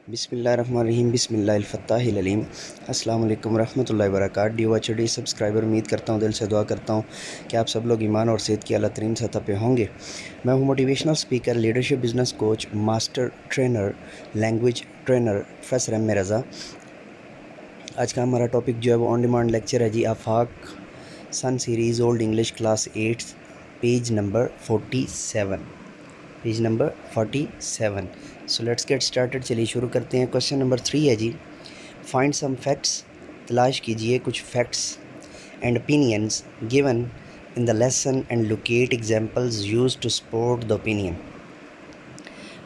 بسم اللہ الرحمن الرحیم، بسم اللہ الفتاح العلیم۔ السلام علیکم ورحمۃ اللہ وبرکاتہ۔ ڈیو ایچ ڈی سبسکرائبر، امید کرتا ہوں، دل سے دعا کرتا ہوں کہ آپ سب لوگ ایمان اور صحت کی اعلیٰ ترین سطح پہ ہوں گے۔ میں ہوں motivational speaker, leadership business coach, master trainer, language trainer professor M Raza. آج کا ہمارا ٹاپک جو ہے وہ آن ڈیمانڈ لیکچر ہے جی، Afaq sun series old English class 8 page number 47۔ Page number 47۔ So let's get started, چلیے شروع کرتے ہیں۔ کوشچن نمبر 3 ہے جی، فائنڈ سم فیکٹس، تلاش کیجئے کچھ facts and opinions given in the lesson and locate examples use to support the opinion.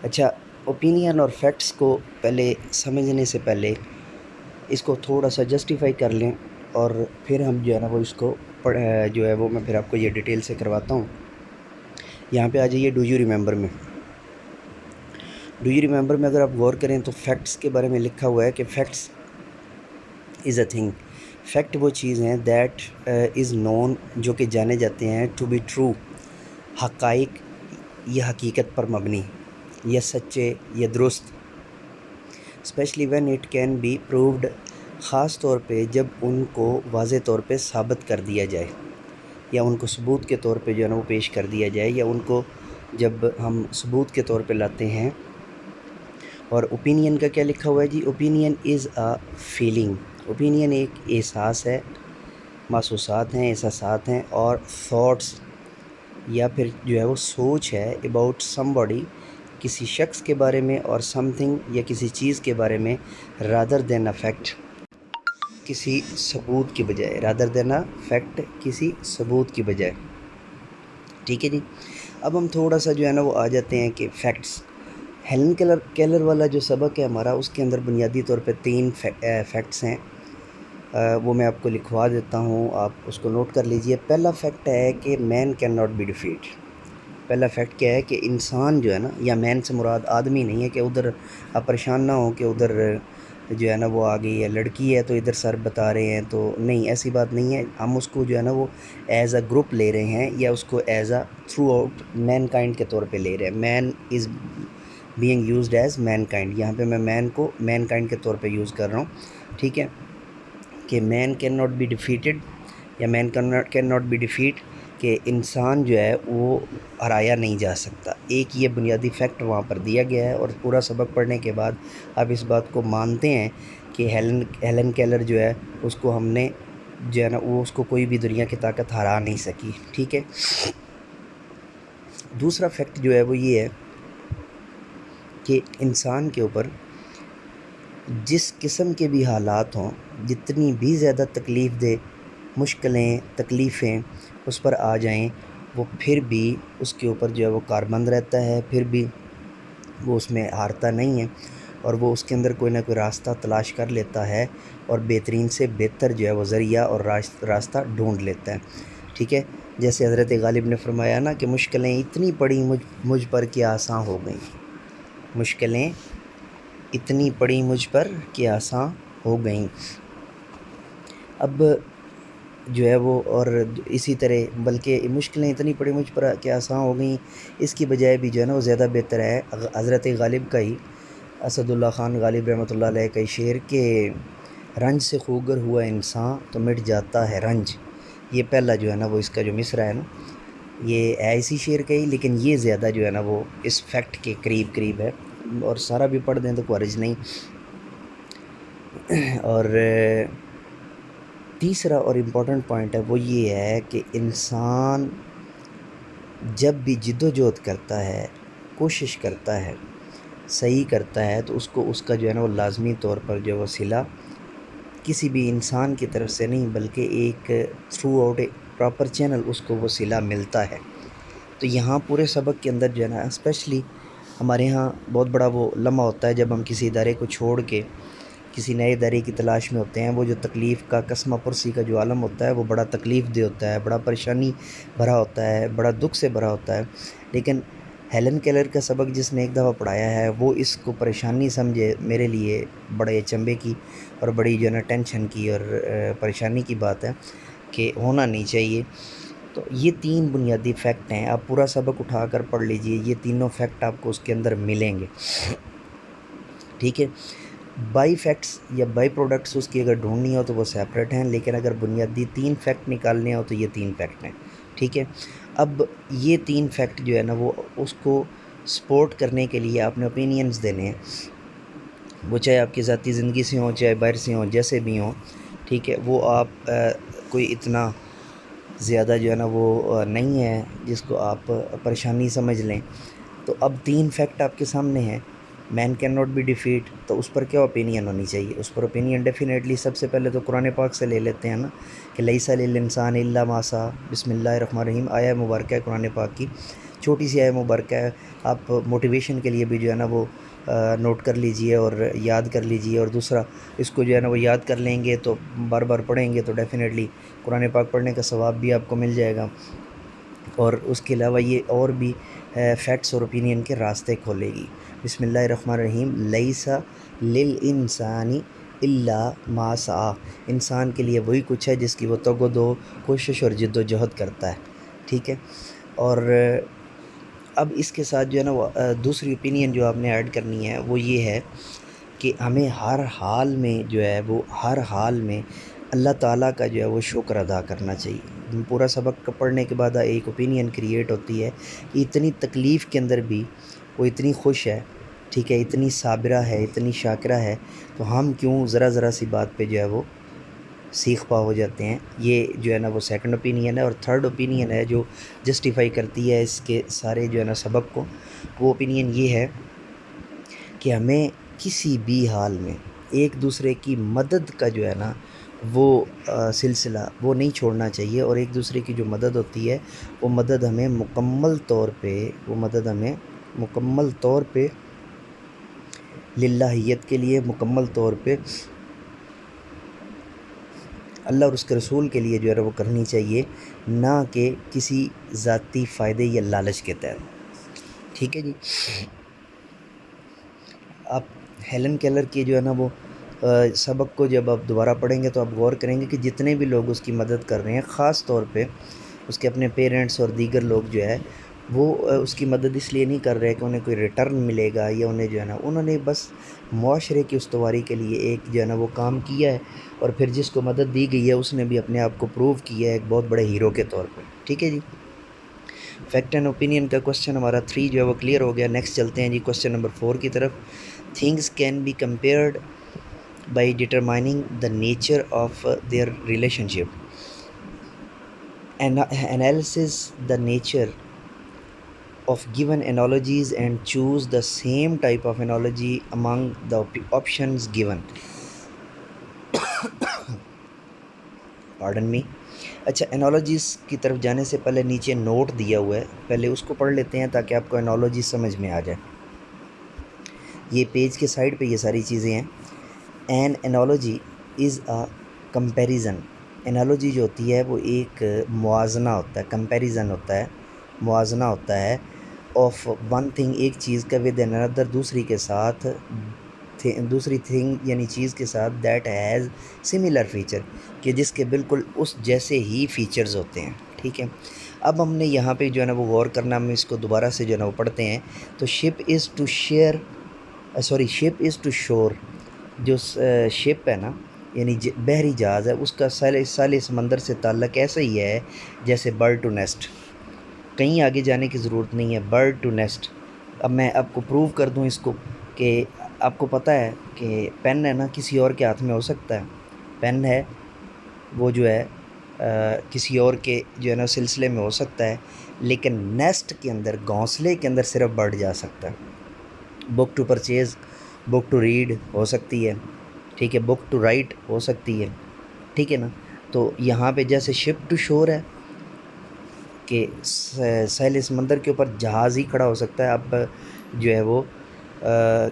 اچھا، opinion اور فیکٹس کو پہلے سمجھنے سے پہلے اس کو تھوڑا سا جسٹیفائی کر لیں، اور پھر ہم جو ہے نا وہ اس کو جو ہے وہ میں پھر آپ کو یہ ڈیٹیل سے کرواتا ہوں۔ یہاں پہ آ جائیے ڈو یو ریممبر میں۔ ڈو یو ریممبر میں اگر آپ غور کریں تو فیکٹس کے بارے میں لکھا ہوا ہے کہ facts is a thing. Fact وہ چیز ہیں دیٹ از نون، جو کہ جانے جاتے ہیں، ٹو بی ٹرو، حقائق یا حقیقت پر مبنی، یا سچے یا درست، specially when it can be proved, خاص طور پہ جب ان کو واضح طور پہ ثابت کر دیا جائے، یا ان کو ثبوت کے طور پہ جو ہے نا وہ پیش کر دیا جائے، یا ان کو جب ہم ثبوت کے طور پہ لاتے ہیں۔ اور اوپینین کا کیا لکھا ہوا ہے جی؟ Opinion is a feeling. Opinion ایک احساس ہے، محسوسات ہیں، احساسات ہیں، اور تھاٹس یا پھر جو ہے وہ سوچ ہے اباؤٹ سم باڈی، کسی شخص کے بارے میں، اور سم تھنگ یا کسی چیز کے بارے میں، رادر دین اے فیکٹ، کسی ثبوت کی بجائے، رادر دین اے فیکٹ، کسی ثبوت کی بجائے۔ ٹھیک ہے جی، اب ہم تھوڑا سا جو ہے نا وہ آ جاتے ہیں کہ فیکٹس۔ ہیلن کیلر والا جو سبق ہے ہمارا، اس کے اندر بنیادی طور پہ 3 فیکٹس ہیں، وہ میں آپ کو لکھوا دیتا ہوں، آپ اس کو نوٹ کر لیجئے۔ پہلا فیکٹ ہے کہ مین کین ناٹ بی ڈیفیٹ۔ پہلا فیکٹ کیا ہے کہ انسان جو ہے نا، یا مین سے مراد آدمی نہیں ہے، کہ ادھر آپ پریشان نہ ہوں کہ ادھر جو ہے نا وہ آ گئی ہے لڑکی ہے تو ادھر سر بتا رہے ہیں، تو نہیں، ایسی بات نہیں ہے۔ ہم اس کو جو ہے نا وہ ایز اے گروپ لے رہے ہیں، یا اس کو as a throughout mankind کے طور پہ لے رہے ہیں۔ Man is being used as mankind, یہاں پہ میں مین کو مین کائنڈ کے طور پہ یوز کر رہا ہوں۔ ٹھیک ہے، کہ مین کین ناٹ بی ڈیفیٹڈ، یا مین کین ناٹ بی ڈیفیٹ، کہ انسان جو ہے وہ ہرایا نہیں جا سکتا۔ ایک یہ بنیادی فیکٹ وہاں پر دیا گیا ہے، اور پورا سبق پڑھنے کے بعد آپ اس بات کو مانتے ہیں کہ ہیلن کیلر جو ہے اس کو ہم نے جو ہے نا وہ اس کو کوئی بھی دنیا کی طاقت ہرا نہیں سکی۔ ٹھیک ہے، دوسرا فیکٹ جو ہے وہ یہ ہے کہ انسان کے اوپر جس قسم کے بھی حالات ہوں، جتنی بھی زیادہ تکلیف دہ مشکلیں، تکلیفیں اس پر آ جائیں، وہ پھر بھی اس کے اوپر جو ہے وہ کاربند رہتا ہے، پھر بھی وہ اس میں ہارتا نہیں ہے، اور وہ اس کے اندر کوئی نہ کوئی راستہ تلاش کر لیتا ہے، اور بہترین سے بہتر جو ہے وہ ذریعہ اور راستہ ڈھونڈ لیتا ہے۔ ٹھیک ہے، جیسے حضرت غالب نے فرمایا نا کہ مشکلیں اتنی پڑی مجھ پر کہ آساں ہو گئیں، مشکلیں اتنی پڑی مجھ پر کہ آساں ہو گئیں۔ اب جو ہے وہ، اور اسی طرح بلکہ مشکلیں اتنی پڑی مجھ پر کہ آساں ہو گئیں، اس کی بجائے بھی جو ہے نا وہ زیادہ بہتر ہے حضرت غالب کا ہی، اسد اللہ خان غالب رحمۃ اللہ علیہ کا شعر کہ رنج سے خوگر ہوا انسان تو مٹ جاتا ہے رنج۔ یہ پہلا جو ہے نا وہ اس کا جو مصرع ہے نا، یہ ہے اسی شعر کا ہی، لیکن یہ زیادہ جو ہے نا وہ اس فیکٹ کے قریب ہے، اور سارا بھی پڑھ دیں تو کوئی حرج نہیں۔ اور تیسرا اور امپورٹنٹ پوائنٹ ہے وہ یہ ہے کہ انسان جب بھی جد و جہد کرتا ہے، کوشش کرتا ہے، صحیح کرتا ہے، تو اس کو اس کا جو ہے نا وہ لازمی طور پر جو ہے وہ صلہ کسی بھی انسان کی طرف سے نہیں، بلکہ ایک تھرو آؤٹ ایک پراپر چینل اس کو وہ صلہ ملتا ہے۔ تو یہاں پورے سبق کے اندر جو ہے نا اسپیشلی ہمارے یہاں بہت بڑا وہ لمحہ ہوتا ہے جب ہم کسی ادارے کو چھوڑ کے کسی نئے ادارے کی تلاش میں ہوتے ہیں۔ وہ جو تکلیف کا قسمہ پرسی کا جو عالم ہوتا ہے وہ بڑا تکلیف دہ ہوتا ہے، بڑا پریشانی بھرا ہوتا ہے، بڑا دکھ سے بھرا ہوتا ہے، لیکن ہیلن کیلر کا سبق جس نے ایک دفعہ پڑھایا ہے وہ اس کو پریشانی سمجھے، میرے لیے بڑے چنبے کی اور بڑی جو ہے نا ٹینشن کی اور پریشانی کی بات ہے کہ ہونا نہیں چاہیے۔ تو یہ 3 بنیادی فیکٹ ہیں، آپ پورا سبق اٹھا کر پڑھ لیجئے، یہ تینوں فیکٹ آپ کو اس کے اندر ملیں گے۔ ٹھیک ہے، بائی فیکٹس یا بائی پروڈکٹس اس کی اگر ڈھونڈنی ہو تو وہ سیپریٹ ہیں، لیکن اگر بنیادی 3 فیکٹ نکالنے ہو تو یہ 3 فیکٹ ہیں، ٹھیک ہے۔ اب یہ 3 فیکٹ جو ہے نا وہ اس کو سپورٹ کرنے کے لیے آپ نے اوپینینز دینے ہیں، وہ چاہے آپ کی ذاتی زندگی سے ہوں، چاہے باہر سے ہوں، جیسے بھی ہوں، ٹھیک ہے۔ وہ آپ کوئی اتنا زیادہ جو ہے نا وہ نہیں ہے جس کو آپ پریشانی سمجھ لیں۔ تو اب 3 فیکٹ آپ کے سامنے ہیں، مین کین ناٹ بی ڈیفیٹ، تو اس پر کیا اوپینین ہونی چاہیے؟ اس پر اوپینین ڈیفینیٹلی سب سے پہلے تو قرآن پاک سے لے لیتے ہیں نا، کہ لیس للانسان الا ما سعی، بسم اللہ الرحمن الرحیم، آیہ مبارکہ ہے قرآن پاک کی، چھوٹی سی آیہ مبارکہ ہے، آپ موٹیویشن کے لیے بھی جو ہے نا وہ نوٹ کر لیجئے اور یاد کر لیجئے، اور دوسرا اس کو جو ہے نا وہ یاد کر لیں گے تو بار بار پڑھیں گے تو ڈیفینیٹلی قرآن پاک پڑھنے کا ثواب بھی آپ کو مل جائے گا، اور اس کے علاوہ یہ اور بھی فیکٹس اور اوپینین کے راستے کھولے گی۔ بسم اللہ الرحمن الرحیم، لیس للانسان الا ما سعی، انسان کے لیے وہی کچھ ہے جس کی وہ تگ و دو، کوشش اور جد و جہد کرتا ہے، ٹھیک ہے۔ اور اب اس کے ساتھ جو ہے نا وہ دوسری اوپینین جو آپ نے ایڈ کرنی ہے وہ یہ ہے کہ ہمیں ہر حال میں جو ہے وہ ہر حال میں اللہ تعالیٰ کا جو ہے وہ شکر ادا کرنا چاہیے۔ پورا سبق پڑھنے کے بعد ایک اوپینین کریٹ ہوتی ہے کہ اتنی تکلیف کے اندر بھی وہ اتنی خوش ہے، ٹھیک ہے، اتنی صابرہ ہے، اتنی شاکرہ ہے، تو ہم کیوں ذرا ذرا سی بات پہ جو ہے وہ سیخ پا ہو جاتے ہیں؟ یہ جو ہے نا وہ سیکنڈ اوپینین ہے۔ اور تھرڈ اوپینین ہے جو جسٹیفائی کرتی ہے اس کے سارے جو ہے نا سبق کو، وہ اوپینین یہ ہے کہ ہمیں کسی بھی حال میں ایک دوسرے کی مدد کا جو ہے نا وہ سلسلہ وہ نہیں چھوڑنا چاہیے، اور ایک دوسرے کی جو مدد ہوتی ہے وہ مدد ہمیں مکمل طور پہ للہیت کے لیے، مکمل طور پہ اللہ اور اس کے رسول کے لیے جو ہے وہ کرنی چاہیے، نہ کہ کسی ذاتی فائدے یا لالچ کے تحت، ٹھیک ہے جی۔ آپ ہیلن کیلر کی جو ہے نا وہ سبق کو جب آپ دوبارہ پڑھیں گے تو آپ غور کریں گے کہ جتنے بھی لوگ اس کی مدد کر رہے ہیں، خاص طور پہ اس کے اپنے پیرنٹس اور دیگر لوگ جو ہے وہ اس کی مدد اس لیے نہیں کر رہے کہ انہیں کوئی ریٹرن ملے گا، یا انہیں جو ہے نا انہوں نے بس معاشرے کی استواری کے لیے ایک جو ہے نا وہ کام کیا ہے، اور پھر جس کو مدد دی گئی ہے اس نے بھی اپنے آپ کو پروو کیا ہے ایک بہت بڑے ہیرو کے طور پر، ٹھیک ہے جی۔ فیکٹ اینڈ اوپینین کا کوسچن ہمارا 3 جو ہے وہ کلیئر ہو گیا۔ نیکسٹ چلتے ہیں جی کوسچن نمبر 4 کی طرف۔ Things can be compared by determining the nature of their relationship, analysis the nature of given analogies and choose the same type of analogy among the options given. Pardon me. اچھا، analogies کی طرف جانے سے پہلے نیچے note دیا ہوا ہے، پہلے اس کو پڑھ لیتے ہیں تاکہ آپ کو انالوجی سمجھ میں آ جائے۔ یہ پیج کے سائڈ پہ یہ ساری چیزیں ہیں۔ An analogy is a comparison. Analogy جو ہوتی ہے وہ ایک موازنہ ہوتا ہے، کمپیریزن ہوتا ہے، موازنہ ہوتا ہے آف ون تھنگ، ایک چیز کا، ود این ادر، دوسری کے ساتھ، دوسری تھنگ یعنی چیز کے ساتھ، دیٹ ہیز سملر فیچر، کہ جس کے بالکل اس جیسے ہی فیچرز ہوتے ہیں، ٹھیک ہے۔ اب ہم نے یہاں پہ جو ہے نا وہ غور کرنا، ہم اس کو دوبارہ سے جو ہے نا وہ پڑھتے ہیں۔ تو شپ از ٹو شور، جو شپ ہے نا یعنی بحری جہاز ہے، اس کا ساحل سمندر سے تعلق ایسا ہی ہے جیسے برڈ ٹو نیسٹ، کہیں آگے جانے کی ضرورت نہیں ہے، برڈ ٹو نیسٹ۔ اب میں آپ کو پروو کر دوں اس کو، کہ آپ کو پتہ ہے کہ پین ہے نا کسی اور کے ہاتھ میں ہو سکتا ہے، پین ہے وہ جو ہے کسی اور کے جو ہے نا سلسلے میں ہو سکتا ہے، لیکن نیسٹ کے اندر، گھونسلے کے اندر صرف برڈ جا سکتا ہے۔ Book to purchase, book to read ہو سکتی ہے، ٹھیک ہے، بک ٹو رائٹ ہو سکتی ہے، ٹھیک ہے نا۔ تو یہاں پہ جیسے شپ ٹو شور ہے کہ ساحل سمندر کے اوپر جہاز ہی کھڑا ہو سکتا ہے، اب جو ہے وہ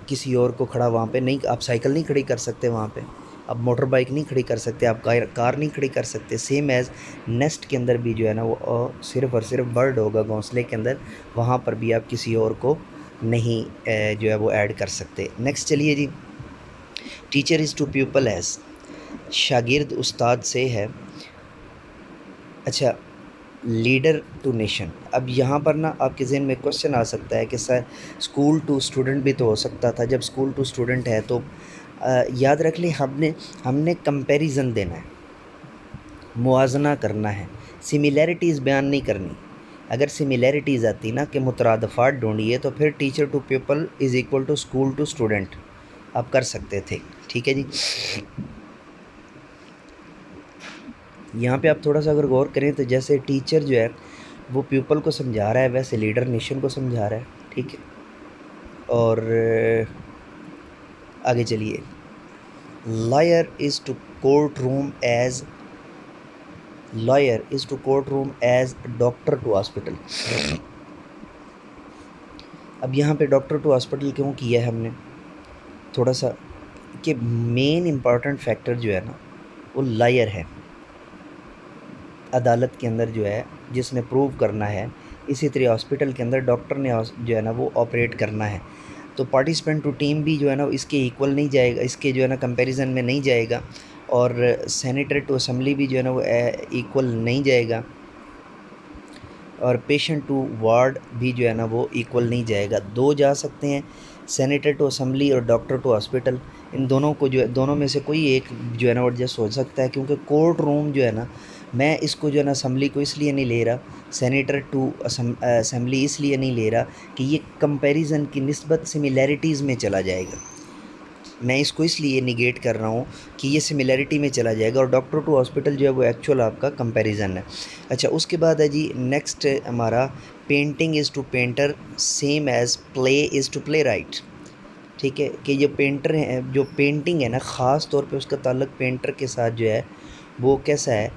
کسی اور کو کھڑا وہاں پہ نہیں، آپ سائیکل نہیں کھڑی کر سکتے وہاں پہ، آپ موٹر بائک نہیں کھڑی کر سکتے، آپ کار نہیں کھڑی کر سکتے۔ سیم ایز نیسٹ کے اندر بھی جو ہے نا وہ صرف اور صرف برڈ ہوگا گھونسلے کے اندر، وہاں پر بھی آپ کسی اور کو نہیں جو ہے وہ ایڈ کر سکتے۔ نیکسٹ چلیے جی، teacher is to pupil as, شاگرد استاد سے ہے۔ اچھا، لیڈر ٹو نیشن. اب یہاں پر نا آپ کے ذہن میں کوشچن آ سکتا ہے کہ سر اسکول ٹو اسٹوڈنٹ بھی تو ہو سکتا تھا. جب اسکول ٹو اسٹوڈنٹ ہے تو یاد رکھ لیں ہم نے کمپیریزن دینا ہے, موازنہ کرنا ہے, سملیرٹیز بیان نہیں کرنی. اگر سملیرٹیز آتی نا کہ مترادفات ڈھونڈیے تو پھر teacher to people is equal to school to student آپ کر سکتے تھے. ٹھیک ہے جی. یہاں پہ آپ تھوڑا سا اگر غور کریں تو جیسے ٹیچر جو ہے وہ پیپل کو سمجھا رہا ہے, ویسے لیڈر نیشن کو سمجھا رہا ہے. ٹھیک ہے. اور آگے چلیے. Lawyer is to court room as doctor to hospital. اب یہاں پہ ڈاکٹر ٹو ہاسپٹل کیوں کیا ہے ہم نے تھوڑا سا, کہ مین امپورٹنٹ فیکٹر جو ہے نا وہ لائر ہے. عدالت کے اندر جو ہے جس نے پروو کرنا ہے, اسی طرح ہاسپٹل کے اندر ڈاکٹر نے جو ہے نا وہ آپریٹ کرنا ہے. تو پارٹیسپینٹ ٹو ٹیم بھی جو ہے نا اس کے ایکول نہیں جائے گا, اس کے جو ہے نا کمپیریزن میں نہیں جائے گا. اور سینیٹر ٹو اسمبلی بھی جو ہے نا وہ ایکول نہیں جائے گا. اور پیشنٹ ٹو وارڈ بھی جو ہے نا وہ ایکول نہیں جائے گا. دو جا سکتے ہیں, سینیٹر ٹو اسمبلی اور ڈاکٹر ٹو ہاسپٹل. ان دونوں کو جو ہے دونوں میں سے کوئی ایک جو ہے نا ایڈجسٹ ہو سکتا ہے, کیونکہ کورٹ روم جو ہے نا میں اس کو جو ہے نا اسمبلی کو اس لیے نہیں لے رہا, سینیٹر ٹو اسمبلی اس لیے نہیں لے رہا کہ یہ کمپیریزن کی نسبت سملیرٹیز میں چلا جائے گا. میں اس کو اس لیے نگیٹ کر رہا ہوں کہ یہ سملیرٹی میں چلا جائے گا, اور ڈاکٹر ٹو ہاسپٹل جو ہے وہ ایکچوئل آپ کا کمپیریزن ہے. اچھا, اس کے بعد ہے جی نیکسٹ ہمارا painting is to painter same as play is to playwright. ٹھیک ہے, کہ جو پینٹر ہیں, جو پینٹنگ ہے نا خاص طور پہ اس کا تعلق پینٹر کے ساتھ جو ہے وہ کیسا ہے,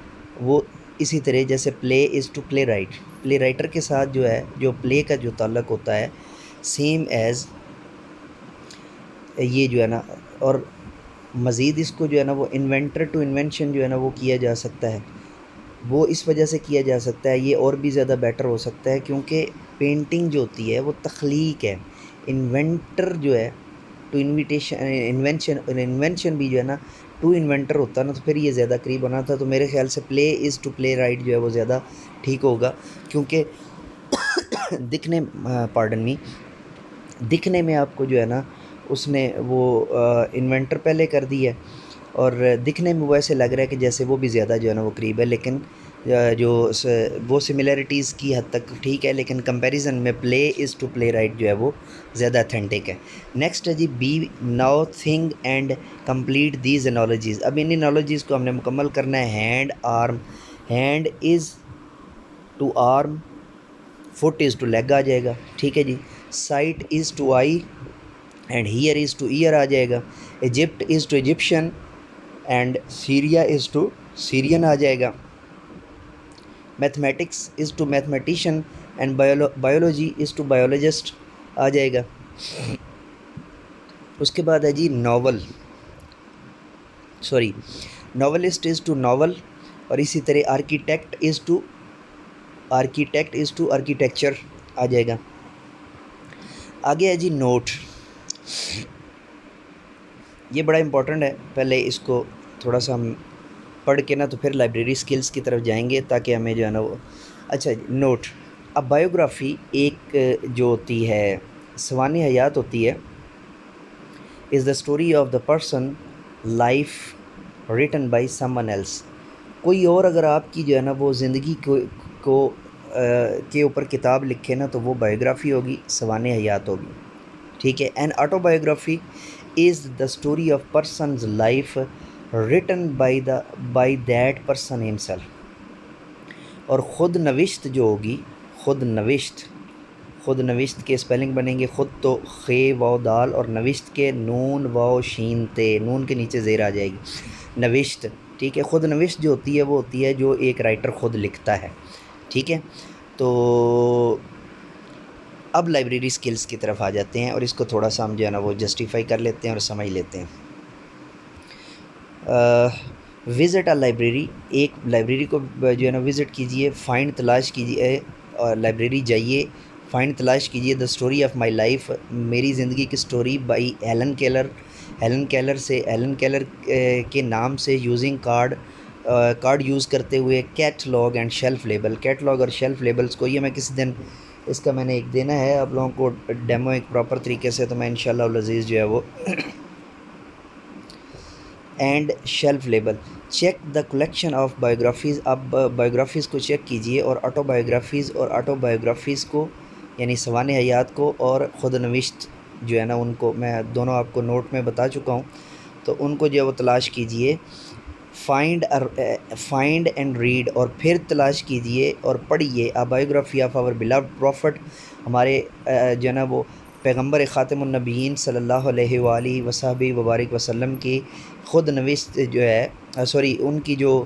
وہ اسی طرح جیسے play is to playwright, playwriter کے ساتھ جو ہے جو پلے کا جو تعلق ہوتا ہے سیم ایز یہ جو ہے نا. اور مزید اس کو جو ہے نا وہ انوینٹر ٹو انوینشن جو ہے نا وہ کیا جا سکتا ہے. وہ اس وجہ سے کیا جا سکتا ہے, یہ اور بھی زیادہ بیٹر ہو سکتا ہے کیونکہ پینٹنگ جو ہوتی ہے وہ تخلیق ہے. انوینٹر جو ہے ٹو انوینشن بھی جو ہے نا ٹو انوینٹر ہوتا ہے نا, تو پھر یہ زیادہ قریب بنا تھا. تو میرے خیال سے پلے از ٹو پلے رائٹ جو ہے وہ زیادہ ٹھیک ہوگا, کیونکہ دکھنے میں آپ کو جو ہے نا اس نے وہ انوینٹر پہلے کر دی ہے, اور دکھنے میں وہ ایسے لگ رہا ہے کہ جیسے وہ بھی زیادہ جو ہے نا وہ قریب ہے, لیکن جو وہ سملیرٹیز کی حد تک ٹھیک ہے, لیکن کمپیریزن میں پلے از ٹو پلے رائٹ جو ہے وہ زیادہ اتھینٹک ہے. نیکسٹ ہے جی B now think and complete these analogies. اب ان انالوجیز کو ہم نے مکمل کرنا ہے. Hand is to arm, foot is to leg آ جائے گا. ٹھیک ہے جی. Sight is to eye and hear is to ear آ جائے گا. Egypt is to Egyptian and Syria is to Syrian آ جائے گا. Mathematics is to mathematician and biology is to biologist آ جائے گا. اس کے بعد ہے جی ناولسٹ از ٹو ناول, اور اسی طرح آرکیٹیکٹ از ٹو آرکیٹیکچر آ جائے گا. آگے ہے جی نوٹ. یہ بڑا امپورٹنٹ ہے, پہلے اس کو تھوڑا سا ہم پڑھ کے نا تو پھر لائبریری سکلز کی طرف جائیں گے تاکہ ہمیں جو ہے نا وہ. اچھا جی نوٹ. اب بایوگرافی ایک جو ہوتی ہے سوانح حیات ہوتی ہے, is the story of the person life written by someone else. کوئی اور اگر آپ کی جو ہے نا وہ زندگی کو کے اوپر کتاب لکھے نا تو وہ بایوگرافی ہوگی, سوانح حیات ہوگی. ٹھیک ہے. An auto biography is the story of person's life written by that person himself. اور خود نوشت جو ہوگی, خود نوشت کے اسپیلنگ بنیں گے خود تو خے واو دال, اور نوشت کے نون واو شین تے, نون کے نیچے زیر آ جائے گی, نوشت. ٹھیک ہے. خود نوشت جو ہوتی ہے وہ ہوتی ہے جو ایک رائٹر خود لکھتا ہے. ٹھیک ہے. تو اب لائبریری سکلز کی طرف آ جاتے ہیں, اور اس کو تھوڑا سا ہم جو ہے نا وہ جسٹیفائی کر لیتے ہیں اور سمجھ لیتے ہیں. وزٹ اے لائبریری, ایک لائبریری کو جو ہے نا وزٹ کیجئے. فائنڈ تلاش کیجئے, اور لائبریری جائیے. فائنڈ تلاش کیجئے دا اسٹوری آف مائی لائف, میری زندگی کی اسٹوری بائی ہیلن کیلر سے, ہیلن کیلر کے نام سے, یوزنگ کارڈ کارڈ یوز کرتے ہوئے catalogue and shelf label. Catalogue اور شیلف لیبلز کو یہ میں کسی دن اس کا میں نے ایک دینا ہے آپ لوگوں کو ڈیمو ایک پراپر طریقے سے, تو میں انشاءاللہ العزیز جو ہے وہ and shelf label. Check the collection of biographies. آپ بایوگرافیز کو چیک کیجئے اور آٹو بایوگرافیز کو یعنی سوانح حیات کو اور خود نوشت جو ہے نا ان کو میں دونوں آپ کو نوٹ میں بتا چکا ہوں, تو ان کو جو ہے وہ تلاش کیجئے. فائنڈ اینڈ ریڈ, اور پھر تلاش کیجئے اور پڑھیے a biography of our beloved prophet, ہمارے جو ہے نا وہ پیغمبر خاتم النبیین صلی اللہ علیہ وآلہ وصحبہ وبارک وسلم کی خود نوشت جو ہے ان کی جو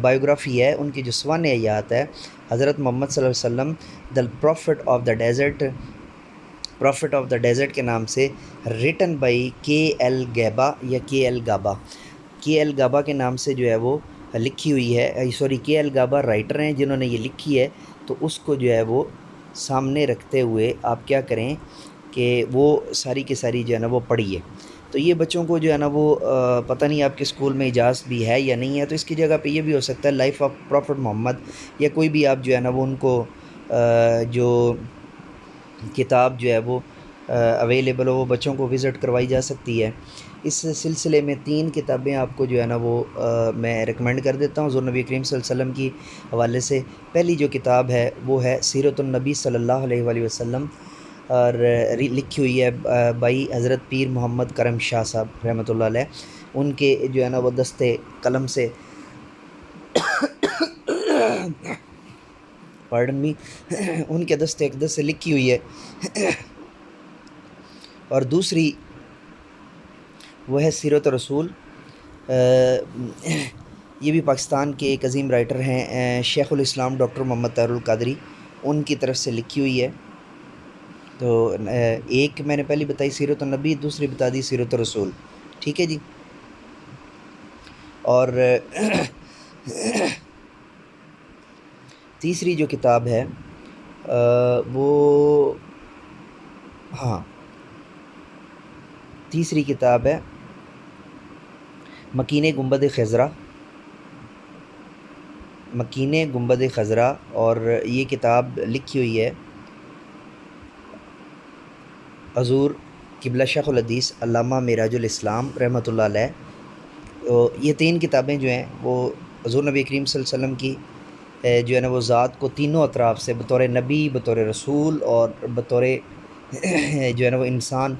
بایوگرافی ہے, ان کی جو سوانح حیات ہے حضرت محمد صلی اللہ علیہ وسلم, دا پروفٹ آف دا ڈیزرٹ کے نام سے, ریٹن بائی کے ایل گیبا یا کے ایل گابا کے نام سے جو ہے وہ لکھی ہوئی ہے. کے ایل گابا رائٹر ہیں جنہوں نے یہ لکھی ہے, تو اس کو جو ہے وہ سامنے رکھتے ہوئے آپ کیا کریں کہ وہ ساری کی ساری جو ہے نا وہ پڑھیے. تو یہ بچوں کو جو ہے نا وہ پتہ نہیں آپ کے اسکول میں اجازت بھی ہے یا نہیں ہے, تو اس کی جگہ پہ یہ بھی ہو سکتا ہے لائف آف پروفٹ محمد یا کوئی بھی آپ جو ہے نا وہ ان کو جو کتاب جو ہے وہ اویلیبل ہو وہ بچوں کو وزٹ کروائی جا سکتی ہے. اس سلسلے میں 3 کتابیں آپ کو جو ہے نا وہ میں ریکمینڈ کر دیتا ہوں حضور نبی کریم صلی اللہ علیہ وسلم کی حوالے سے. پہلی جو کتاب ہے وہ ہے سیرت النبی صلی اللہ علیہ وآلہ وسلم, اور لکھی ہوئی ہے بائی حضرت پیر محمد کرم شاہ صاحب رحمۃ اللہ علیہ. ان کے جو ہے نا وہ دستے قلم سے ان کے دستے اقدس سے لکھی ہوئی ہے. اور دوسری وہ ہے سیرت رسول, یہ بھی پاکستان کے ایک عظیم رائٹر ہیں شیخ الاسلام ڈاکٹر محمد طاہر القادری, ان کی طرف سے لکھی ہوئی ہے. تو ایک میں نے پہلی بتائی سیرت النبی, دوسری بتا دی سیرت رسول, ٹھیک ہے جی. اور تیسری جو کتاب ہے تیسری کتاب ہے مکین گنبد خضرا, اور یہ کتاب لکھی ہوئی ہے حضور قبلہ شیخ الحدیث علامہ معراج الاسلام رحمۃ اللہ علیہ. یہ 3 کتابیں جو ہیں وہ حضور نبی کریم صلی اللہ علیہ وسلم کی جو ہے نا وہ ذات کو تینوں اطراف سے بطور نبی, بطور رسول اور بطور جو ہے نا وہ انسان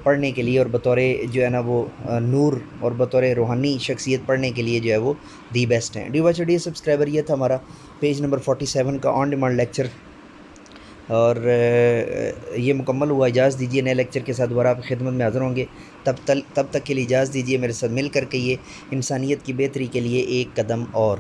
پڑھنے کے لیے, اور بطور جو ہے نا وہ نور اور بطور روحانی شخصیت پڑھنے کے لیے جو ہے وہ دی بیسٹ ہیں. ڈی سبسکرائبر, یہ تھا ہمارا پیج نمبر 47 کا آن ڈیمانڈ لیکچر, اور یہ مکمل ہوا. اجازت دیجیے نئے لیکچر کے ساتھ دوبارہ آپ کی خدمت میں حاضر ہوں گے. تب تک کے لیے اجازت دیجیے میرے ساتھ مل کر کے یہ انسانیت کی بہتری کے لیے ایک قدم اور.